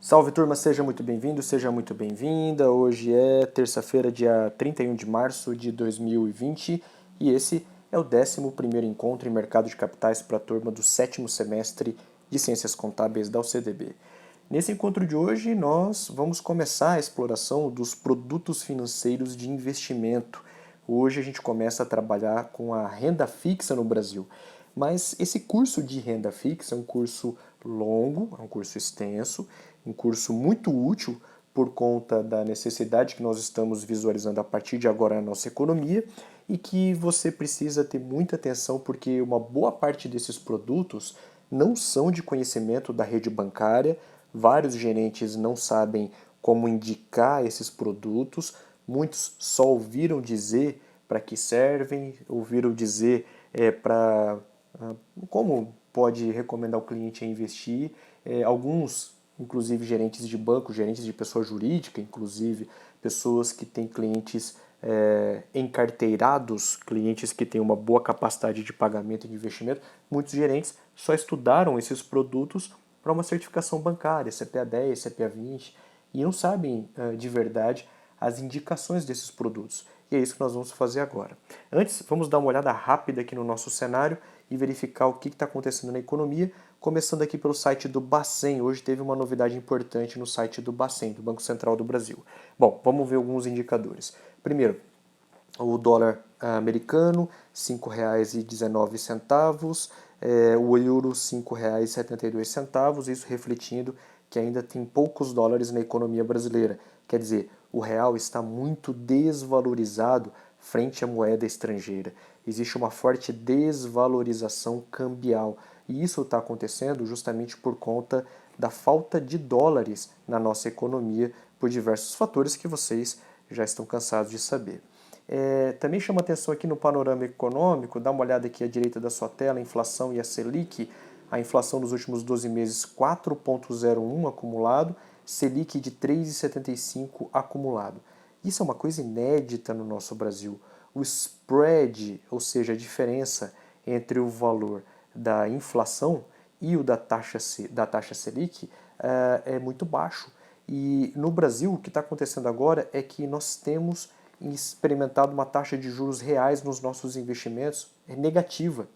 Salve turma, seja muito bem-vindo, seja muito bem-vinda. Hoje é terça-feira, dia 31 de março de 2020 e esse é o 11º encontro em mercado de capitais para a turma do 7º semestre de Ciências Contábeis da UCDB. Nesse encontro de hoje nós vamos começar a exploração dos produtos financeiros de investimento. Hoje a gente começa a trabalhar com a renda fixa no Brasil. Mas esse curso de renda fixa é um curso longo, é um curso extenso, um curso muito útil por conta da necessidade que nós estamos visualizando a partir de agora na nossa economia e que você precisa ter muita atenção porque uma boa parte desses produtos não são de conhecimento da rede bancária, vários gerentes não sabem como indicar esses produtos, muitos só ouviram dizer para que servem, ouviram dizer para como pode recomendar o cliente a investir. Alguns, inclusive gerentes de banco, gerentes de pessoa jurídica, inclusive pessoas que têm clientes encarteirados, clientes que têm uma boa capacidade de pagamento e de investimento, muitos gerentes só estudaram esses produtos para uma certificação bancária, CPA 10, CPA 20, e não sabem de verdade as indicações desses produtos. E é isso que nós vamos fazer agora. Antes, vamos dar uma olhada rápida aqui no nosso cenário e verificar o que está acontecendo na economia, começando aqui pelo site do Bacen. Hoje teve uma novidade importante no site do Bacen, do Banco Central do Brasil. Bom, vamos ver alguns indicadores. Primeiro, o dólar americano, R$ 5,19, o euro R$ 5,72, isso refletindo que ainda tem poucos dólares na economia brasileira. Quer dizer, o real está muito desvalorizado frente à moeda estrangeira. Existe uma forte desvalorização cambial. E isso está acontecendo justamente por conta da falta de dólares na nossa economia, por diversos fatores que vocês já estão cansados de saber. Também chama atenção aqui no panorama econômico, dá uma olhada aqui à direita da sua tela, a inflação e a Selic. A inflação nos últimos 12 meses 4,01 acumulado, Selic de 3,75 acumulado. Isso é uma coisa inédita no nosso Brasil. O spread, ou seja, a diferença entre o valor da inflação e o da taxa Selic é muito baixo. E no Brasil, o que está acontecendo agora é que nós temos experimentado uma taxa de juros reais nos nossos investimentos negativa.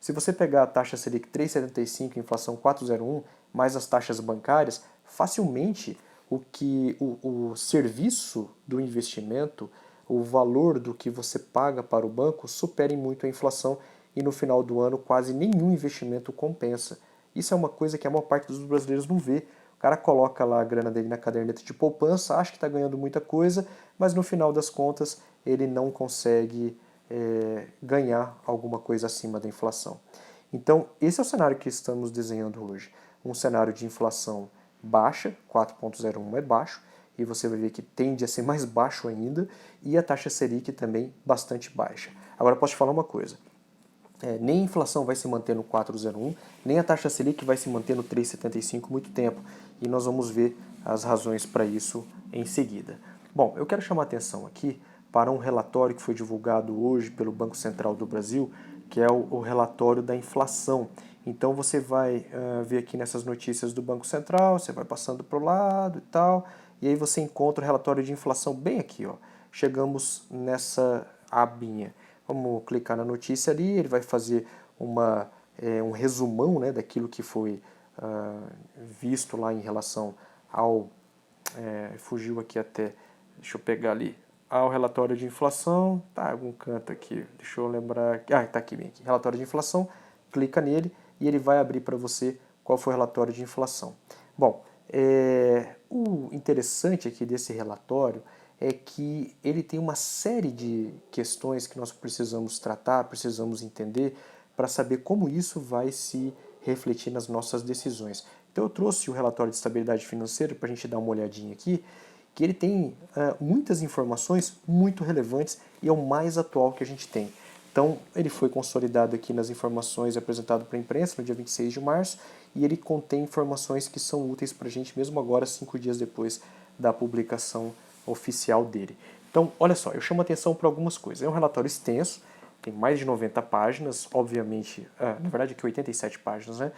Se você pegar a taxa Selic 3,75 e inflação 4,01, mais as taxas bancárias, facilmente o serviço do investimento, o valor do que você paga para o banco, supera muito a inflação e no final do ano quase nenhum investimento compensa. Isso é uma coisa que a maior parte dos brasileiros não vê. O cara coloca lá a grana dele na caderneta de poupança, acha que está ganhando muita coisa, mas no final das contas ele não consegue ganhar alguma coisa acima da inflação. Então, esse é o cenário que estamos desenhando hoje. Um cenário de inflação baixa, 4,01 é baixo, e você vai ver que tende a ser mais baixo ainda, e a taxa Selic também bastante baixa. Agora, posso te falar uma coisa. Nem a inflação vai se manter no 4,01, nem a taxa Selic vai se manter no 3,75 muito tempo. E nós vamos ver as razões para isso em seguida. Bom, eu quero chamar a atenção aqui para um relatório que foi divulgado hoje pelo Banco Central do Brasil, que é o relatório da inflação. Então você vai ver aqui nessas notícias do Banco Central, você vai passando para o lado e tal, e aí você encontra o relatório de inflação bem aqui, ó. Chegamos nessa abinha. Vamos clicar na notícia ali, ele vai fazer um resumão, né, daquilo que foi visto lá em relação ao... fugiu aqui até, deixa eu pegar ali, ao relatório de inflação, tá algum canto aqui, deixa eu lembrar, tá aqui bem aqui, relatório de inflação, clica nele e ele vai abrir para você qual foi o relatório de inflação. Bom, o interessante aqui desse relatório é que ele tem uma série de questões que nós precisamos tratar, precisamos entender para saber como isso vai se refletir nas nossas decisões. Então eu trouxe o relatório de estabilidade financeira para a gente dar uma olhadinha aqui, que ele tem muitas informações muito relevantes e é o mais atual que a gente tem. Então, ele foi consolidado aqui nas informações apresentadas para a imprensa no dia 26 de março e ele contém informações que são úteis para a gente mesmo agora, 5 dias depois da publicação oficial dele. Então, olha só, eu chamo a atenção para algumas coisas. É um relatório extenso, tem mais de 90 páginas, obviamente, na verdade aqui 87 páginas, né?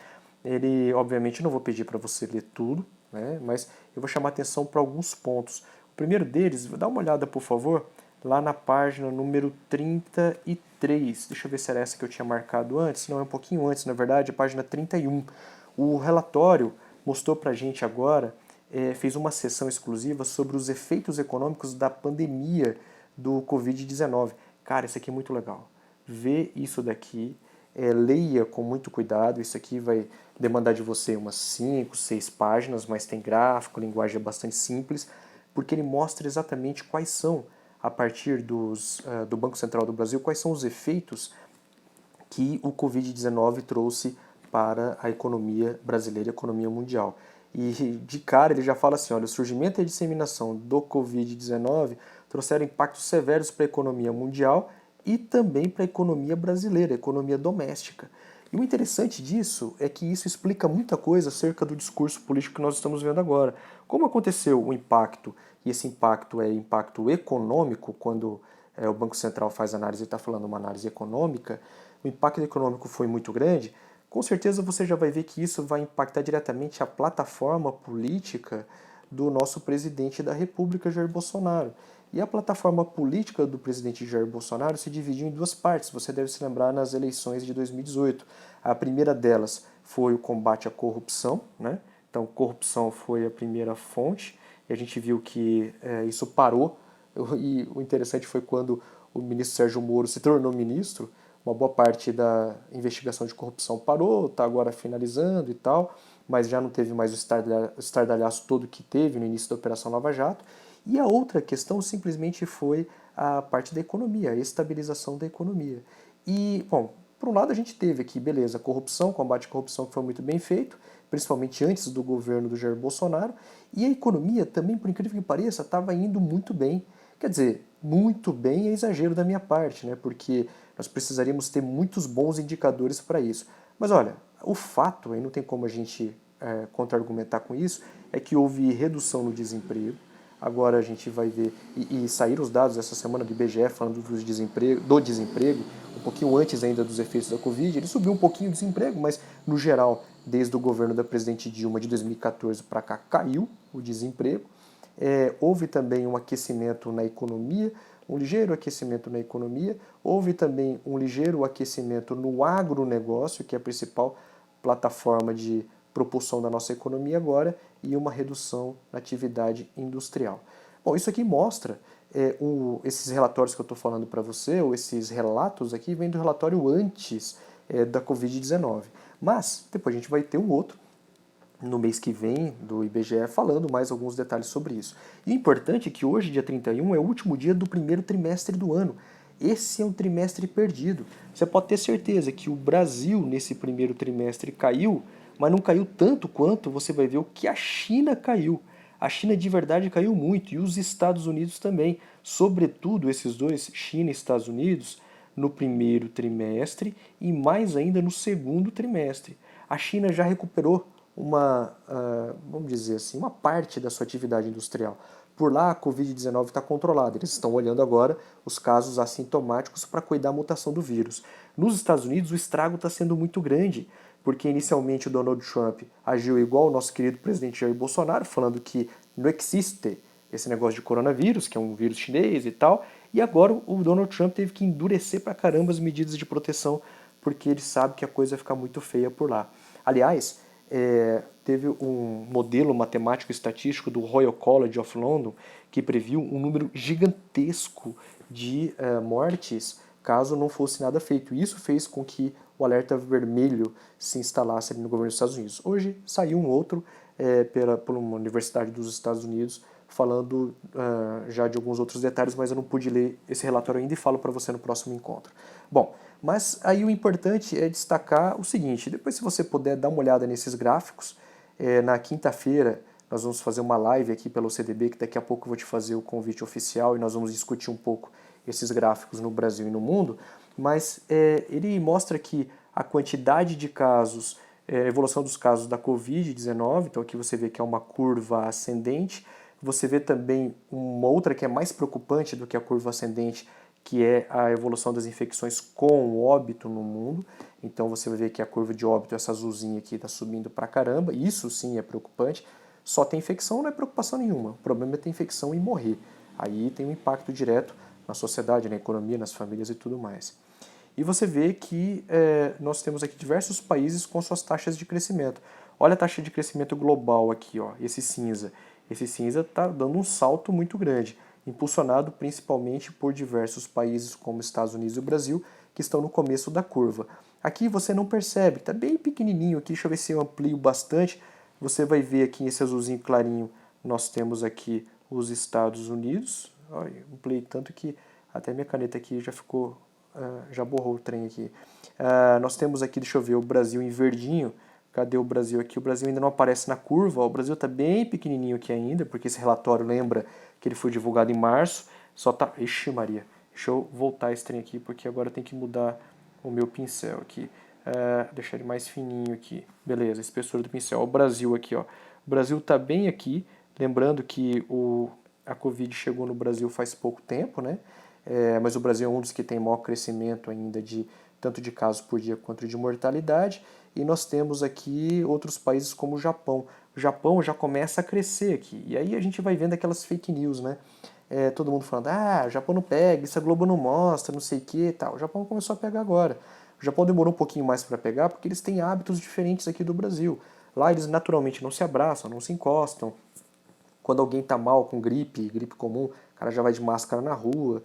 Ele, obviamente, não vou pedir para você ler tudo, né? Mas eu vou chamar atenção para alguns pontos. O primeiro deles, dá uma olhada, por favor, lá na página número 33. Deixa eu ver se era essa que eu tinha marcado antes. Não, é um pouquinho antes, na verdade, a página 31. O relatório mostrou para a gente agora, fez uma sessão exclusiva sobre os efeitos econômicos da pandemia do Covid-19. Cara, isso aqui é muito legal. Vê isso daqui, leia com muito cuidado. Isso aqui vai demandar de você umas 5, 6 páginas, mas tem gráfico, linguagem é bastante simples, porque ele mostra exatamente quais são, a partir do Banco Central do Brasil, quais são os efeitos que o Covid-19 trouxe para a economia brasileira e a economia mundial. E de cara ele já fala assim, olha, o surgimento e a disseminação do Covid-19 trouxeram impactos severos para a economia mundial e também para a economia brasileira, a economia doméstica. E o interessante disso é que isso explica muita coisa acerca do discurso político que nós estamos vendo agora. Como aconteceu o impacto, e esse impacto é impacto econômico, quando o Banco Central faz análise e está falando uma análise econômica, o impacto econômico foi muito grande, com certeza você já vai ver que isso vai impactar diretamente a plataforma política do nosso presidente da República, Jair Bolsonaro. E a plataforma política do presidente Jair Bolsonaro se dividiu em duas partes, você deve se lembrar nas eleições de 2018. A primeira delas foi o combate à corrupção, né? Então, corrupção foi a primeira fonte, e a gente viu que isso parou. E o interessante foi quando o ministro Sérgio Moro se tornou ministro, uma boa parte da investigação de corrupção parou, está agora finalizando e tal, mas já não teve mais o estardalhaço todo que teve no início da Operação Lava Jato. E a outra questão simplesmente foi a parte da economia, a estabilização da economia. E, bom, por um lado a gente teve aqui, beleza, corrupção, combate à corrupção que foi muito bem feito, principalmente antes do governo do Jair Bolsonaro, e a economia também, por incrível que pareça, estava indo muito bem. Quer dizer, muito bem é exagero da minha parte, né? Porque nós precisaríamos ter muitos bons indicadores para isso. Mas olha, o fato, aí não tem como a gente contra-argumentar com isso, é que houve redução no desemprego. Agora a gente vai ver, e saíram os dados essa semana do IBGE falando do desemprego, um pouquinho antes ainda dos efeitos da Covid. Ele subiu um pouquinho o desemprego, mas no geral, desde o governo da presidente Dilma de 2014 para cá, caiu o desemprego. Houve também um aquecimento na economia, um ligeiro aquecimento na economia, houve também um ligeiro aquecimento no agronegócio, que é a principal plataforma de propulsão da nossa economia agora, e uma redução na atividade industrial. Bom, isso aqui mostra, esses relatórios que eu estou falando para você, ou esses relatos aqui, vêm do relatório antes da Covid-19. Mas depois a gente vai ter um outro, no mês que vem, do IBGE, falando mais alguns detalhes sobre isso. E o importante é que hoje, dia 31, é o último dia do primeiro trimestre do ano. Esse é um trimestre perdido. Você pode ter certeza que o Brasil, nesse primeiro trimestre, caiu, mas não caiu tanto quanto você vai ver o que a China caiu. A China de verdade caiu muito, e os Estados Unidos também. Sobretudo esses dois, China e Estados Unidos, no primeiro trimestre e mais ainda no segundo trimestre. A China já recuperou vamos dizer assim, uma parte da sua atividade industrial. Por lá, a Covid-19 está controlada. Eles estão olhando agora os casos assintomáticos para cuidar da mutação do vírus. Nos Estados Unidos, o estrago está sendo muito grande, porque inicialmente o Donald Trump agiu igual o nosso querido presidente Jair Bolsonaro, falando que não existe esse negócio de coronavírus, que é um vírus chinês e tal, e agora o Donald Trump teve que endurecer pra caramba as medidas de proteção, porque ele sabe que a coisa vai ficar muito feia por lá. Aliás, teve um modelo matemático estatístico do Royal College of London que previu um número gigantesco de mortes caso não fosse nada feito. Isso fez com que o alerta vermelho se instalasse ali no governo dos Estados Unidos. Hoje saiu um outro por uma universidade dos Estados Unidos falando já de alguns outros detalhes, mas eu não pude ler esse relatório ainda e falo para você no próximo encontro. Bom, mas aí o importante é destacar o seguinte, depois se você puder dar uma olhada nesses gráficos, na quinta-feira nós vamos fazer uma live aqui pelo CDB, que daqui a pouco eu vou te fazer o convite oficial e nós vamos discutir um pouco esses gráficos no Brasil e no mundo, mas ele mostra que a quantidade de casos, a evolução dos casos da Covid-19, então aqui você vê que é uma curva ascendente, você vê também uma outra que é mais preocupante do que a curva ascendente, que é a evolução das infecções com óbito no mundo. Então você vai ver que a curva de óbito, essa azulzinha aqui, está subindo pra caramba. Isso sim é preocupante. Só ter infecção não é preocupação nenhuma, o problema é ter infecção e morrer. Aí tem um impacto direto na sociedade, na economia, nas famílias e tudo mais. E você vê que nós temos aqui diversos países com suas taxas de crescimento. Olha a taxa de crescimento global aqui, ó, esse cinza. Esse cinza está dando um salto muito grande, impulsionado principalmente por diversos países como Estados Unidos e o Brasil, que estão no começo da curva. Aqui você não percebe, está bem pequenininho aqui, deixa eu ver se eu amplio bastante. Você vai ver aqui esse azulzinho clarinho, nós temos aqui os Estados Unidos. Olha, ampliei tanto que até minha caneta aqui já ficou, já borrou o trem aqui. Nós temos aqui, deixa eu ver, o Brasil em verdinho. Cadê o Brasil aqui? O Brasil ainda não aparece na curva. Ó, o Brasil está bem pequenininho aqui ainda, porque esse relatório lembra que ele foi divulgado em março. Só tá... Ixi Maria, deixa eu voltar esse trem aqui, porque agora tem que mudar o meu pincel aqui. Deixar ele mais fininho aqui. Beleza, espessura do pincel. Ó, o Brasil aqui, ó. O Brasil está bem aqui. Lembrando que a Covid chegou no Brasil faz pouco tempo, né? Mas o Brasil é um dos que tem maior crescimento ainda tanto de casos por dia quanto de mortalidade. E nós temos aqui outros países como o Japão. O Japão já começa a crescer aqui. E aí a gente vai vendo aquelas fake news, né? Todo mundo falando, o Japão não pega, isso a Globo não mostra, não sei o que e tal. O Japão começou a pegar agora. O Japão demorou um pouquinho mais para pegar porque eles têm hábitos diferentes aqui do Brasil. Lá eles naturalmente não se abraçam, não se encostam. Quando alguém está mal com gripe comum, o cara já vai de máscara na rua.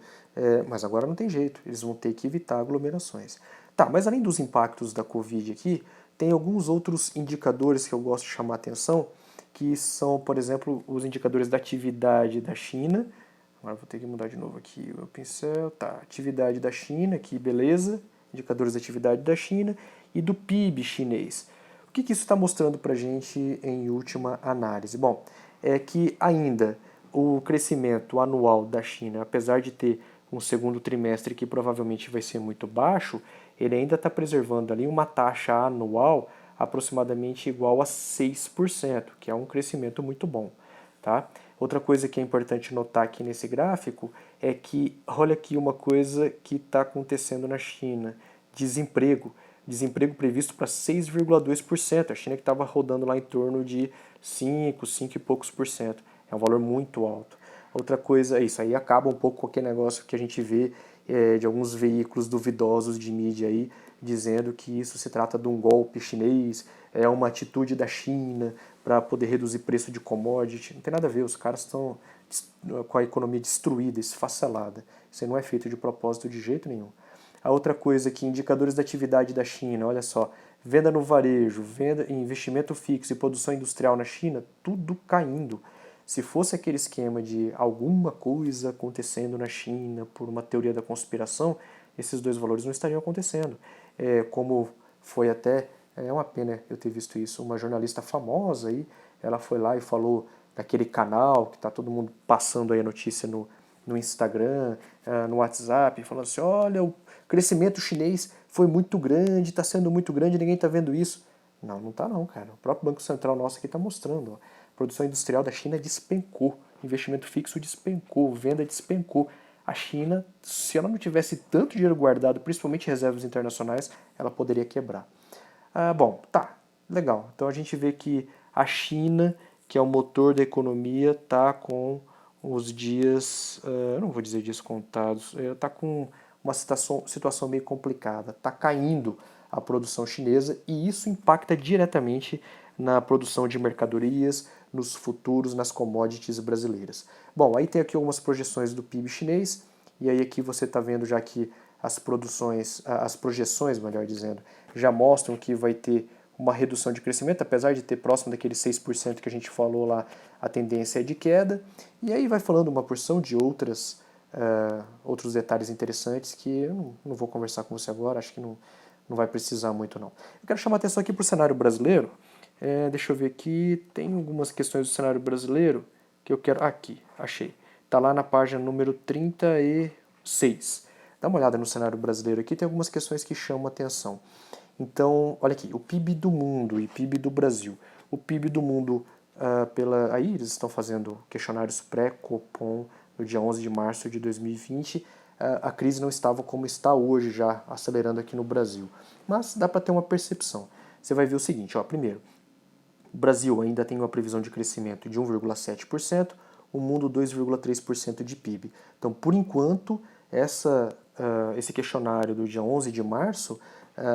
Mas agora não tem jeito, eles vão ter que evitar aglomerações. Tá, mas além dos impactos da Covid aqui, tem alguns outros indicadores que eu gosto de chamar a atenção, que são, por exemplo, os indicadores da atividade da China. Agora vou ter que mudar de novo aqui o meu pincel. Tá, atividade da China, aqui, beleza. Indicadores da atividade da China e do PIB chinês. O que isso está mostrando para a gente em última análise? Bom, é que ainda o crescimento anual da China, apesar de ter um segundo trimestre que provavelmente vai ser muito baixo, ele ainda está preservando ali uma taxa anual aproximadamente igual a 6%, que é um crescimento muito bom. Tá? Outra coisa que é importante notar aqui nesse gráfico é que, olha aqui uma coisa que está acontecendo na China, desemprego. Desemprego previsto para 6,2%. A China que estava rodando lá em torno de 5 e poucos por cento. É um valor muito alto. Outra coisa é isso, aí acaba um pouco com aquele negócio que a gente vê de alguns veículos duvidosos de mídia aí, dizendo que isso se trata de um golpe chinês, é uma atitude da China para poder reduzir preço de commodity. Não tem nada a ver, os caras estão com a economia destruída, esfacelada. Isso aí não é feito de propósito de jeito nenhum. A outra coisa aqui, indicadores da atividade da China, olha só, venda no varejo, venda, investimento fixo e produção industrial na China, tudo caindo. Se fosse aquele esquema de alguma coisa acontecendo na China por uma teoria da conspiração, esses dois valores não estariam acontecendo. Como foi até, é uma pena eu ter visto isso, uma jornalista famosa aí, ela foi lá e falou daquele canal que está todo mundo passando aí a notícia no Instagram, no WhatsApp, falando assim, olha, o crescimento chinês foi muito grande, está sendo muito grande, ninguém está vendo isso. Não, não está não, cara. O próprio Banco Central nosso aqui está mostrando. Ó. A produção industrial da China despencou, investimento fixo despencou, venda despencou. A China, se ela não tivesse tanto dinheiro guardado, principalmente reservas internacionais, ela poderia quebrar. Bom, tá, legal. Então a gente vê que a China, que é o motor da economia, está com os dias, não vou dizer dias contados, está com uma situação meio complicada. Está caindo a produção chinesa e isso impacta diretamente na produção de mercadorias, nos futuros, nas commodities brasileiras. Bom, aí tem aqui algumas projeções do PIB chinês, e aí aqui você está vendo já que as projeções, melhor dizendo, já mostram que vai ter uma redução de crescimento, apesar de ter próximo daquele 6% que a gente falou lá, a tendência é de queda, e aí vai falando uma porção de outros detalhes interessantes que eu não vou conversar com você agora, acho que não vai precisar muito não. Eu quero chamar a atenção aqui para o cenário brasileiro. Deixa eu ver aqui, tem algumas questões do cenário brasileiro que eu quero... Aqui, achei. Está lá na página número 36. Dá uma olhada no cenário brasileiro aqui, tem algumas questões que chamam a atenção. Então, olha aqui, o PIB do mundo e PIB do Brasil. O PIB do mundo, aí eles estão fazendo questionários pré-Copom no dia 11 de março de 2020, a crise não estava como está hoje já, acelerando aqui no Brasil. Mas dá para ter uma percepção. Você vai ver o seguinte, ó, primeiro, O Brasil ainda tem uma previsão de crescimento de 1,7%, o mundo 2,3% de PIB. Então, por enquanto, esse questionário do dia 11 de março,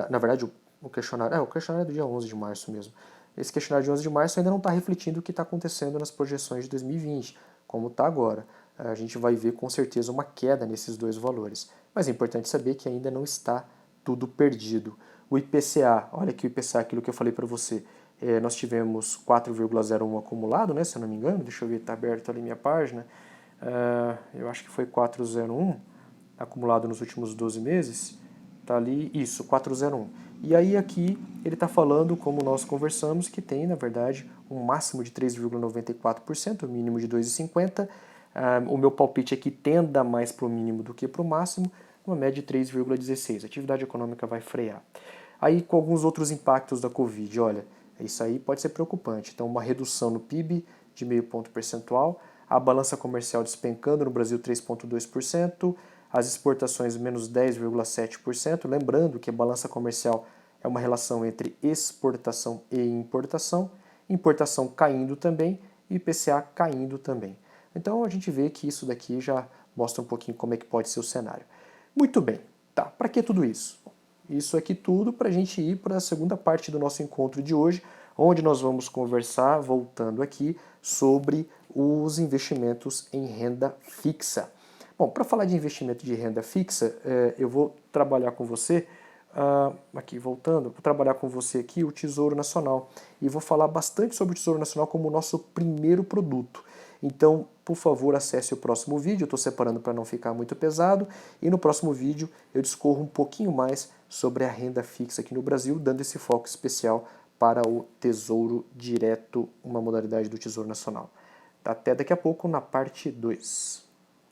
na verdade, o questionário é do dia 11 de março mesmo. Esse questionário de 11 de março ainda não está refletindo o que está acontecendo nas projeções de 2020, como está agora. A gente vai ver com certeza uma queda nesses dois valores. Mas é importante saber que ainda não está tudo perdido. O IPCA, olha aqui o IPCA, aquilo que eu falei para você, nós tivemos 4,01 acumulado, né, se eu não me engano, deixa eu ver, está aberto ali minha página, eu acho que foi 4,01 acumulado nos últimos 12 meses, está ali, isso, 4,01. E aí aqui ele está falando, como nós conversamos, que tem, na verdade, um máximo de 3,94%, um mínimo de 2,50%. O meu palpite é que tenda mais para o mínimo do que para o máximo, uma média de 3,16%. A atividade econômica vai frear. Aí com alguns outros impactos da Covid, olha, isso aí pode ser preocupante. Então, uma redução no PIB de meio ponto percentual, a balança comercial despencando no Brasil 3,2%, as exportações menos 10,7%. Lembrando que a balança comercial é uma relação entre exportação e importação, importação caindo também e IPCA caindo também. Então a gente vê que isso daqui já mostra um pouquinho como é que pode ser o cenário. Muito bem, tá, para que tudo isso? Isso aqui tudo para a gente ir para a segunda parte do nosso encontro de hoje, onde nós vamos conversar, voltando aqui, sobre os investimentos em renda fixa. Bom, para falar de investimento de renda fixa, eu vou trabalhar com você, aqui voltando, vou trabalhar com você aqui o Tesouro Nacional e vou falar bastante sobre o Tesouro Nacional como o nosso primeiro produto. Então, por favor, acesse o próximo vídeo, eu estou separando para não ficar muito pesado, e no próximo vídeo eu discorro um pouquinho mais sobre a renda fixa aqui no Brasil, dando esse foco especial para o Tesouro Direto, uma modalidade do Tesouro Nacional. Até daqui a pouco na parte 2.